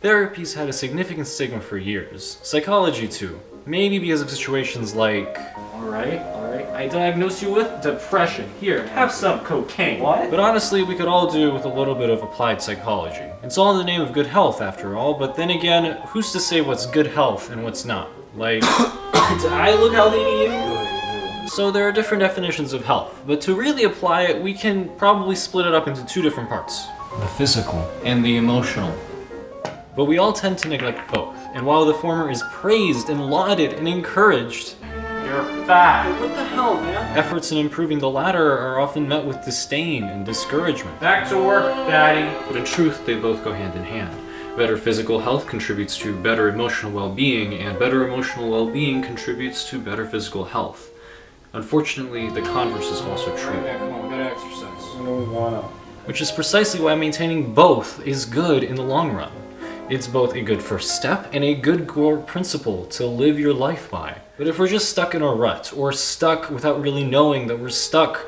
Therapy's had a significant stigma for years. Psychology too. Maybe because of situations like, alright, I diagnose you with depression. Here, have some cocaine. What? But honestly, we could all do with a little bit of applied psychology. It's all in the name of good health after all, but then again, who's to say what's good health and what's not? Like, Do I look healthy to you? so there are different definitions of health, but to really apply it, we can probably split it up into two different parts. The physical and the emotional. But we all tend to neglect both, and while the former is praised and lauded and encouraged, You're fat. what the hell, man? Efforts in improving the latter are often met with disdain and discouragement. Back to work, Daddy. But in truth, they both go hand in hand. Better physical health contributes to better emotional well-being, and better emotional well-being contributes to better physical health. Unfortunately, the converse is also true. Yeah, come on, we gotta exercise. I don't wanna. Which is precisely why maintaining both is good in the long run. It's both a good first step and a good core principle to live your life by. But if we're just stuck in a rut, or stuck without really knowing that we're stuck,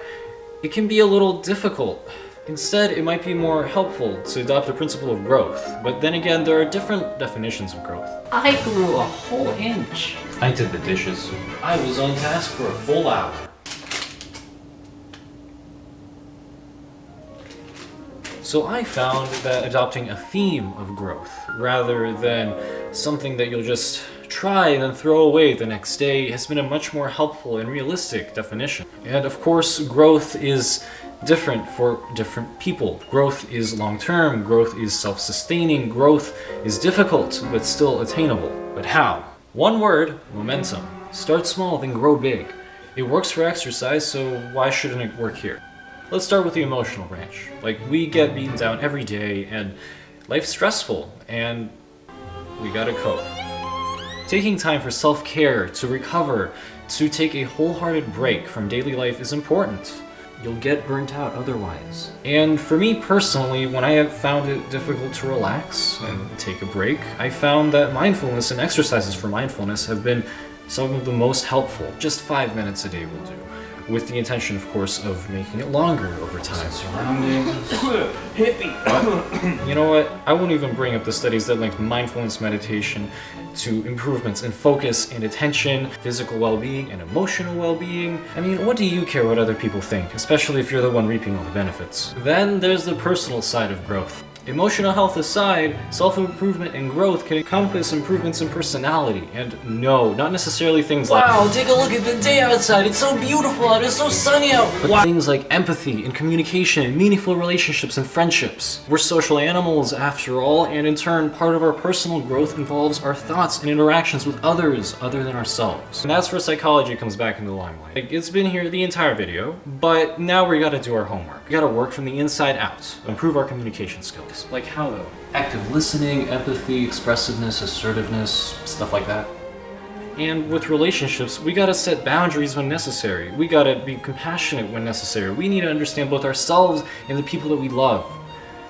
it can be a little difficult. Instead, it might be more helpful to adopt the principle of growth. But then again, there are different definitions of growth. I grew a whole inch. I did the dishes. I was on task for a full hour. So I found that adopting a theme of growth, rather than something that you'll just try and then throw away the next day, has been a much more helpful and realistic definition. And of course, growth is different for different people. Growth is long-term, growth is self-sustaining, growth is difficult, but still attainable. But how? One word, momentum. Start small, then grow big. It works for exercise, so why shouldn't it work here? Let's start with the emotional branch. Like, we get beaten down every day, and life's stressful, and we gotta cope. Taking time for self-care, to recover, to take a wholehearted break from daily life is important. You'll get burnt out otherwise. And for me personally, when I have found it difficult to relax and take a break, I found that mindfulness and exercises for mindfulness have been some of the most helpful. Just 5 minutes a day will do. With the intention, of course, of making it longer over time. Hippie. You know what? I won't even bring up the studies that link mindfulness meditation to improvements in focus and attention, physical well-being and emotional well-being. I mean, what do you care what other people think, especially if you're the one reaping all the benefits? Then there's the personal side of growth. Emotional health aside, self-improvement and growth can encompass improvements in personality, and no, not necessarily things like, wow, take a look at the day outside, it's so beautiful out, it's so sunny out, but things like empathy and communication and meaningful relationships and friendships. We're social animals after all, and in turn, part of our personal growth involves our thoughts and interactions with others other than ourselves. And that's where psychology comes back into the limelight. Like, it's been here the entire video, but now we gotta do our homework. We gotta work from the inside out, improve our communication skills. Like how though? Active listening, empathy, expressiveness, assertiveness, stuff like that. And with relationships, we gotta set boundaries when necessary. We gotta be compassionate when necessary. We need to understand both ourselves and the people that we love.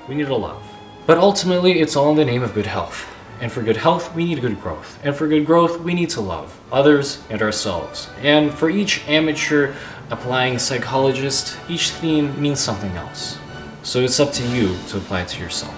We need to love. But ultimately, it's all in the name of good health. And for good health, we need good growth. And for good growth, we need to love others and ourselves. And for each amateur applying psychologist, each theme means something else. So it's up to you to apply it to yourself.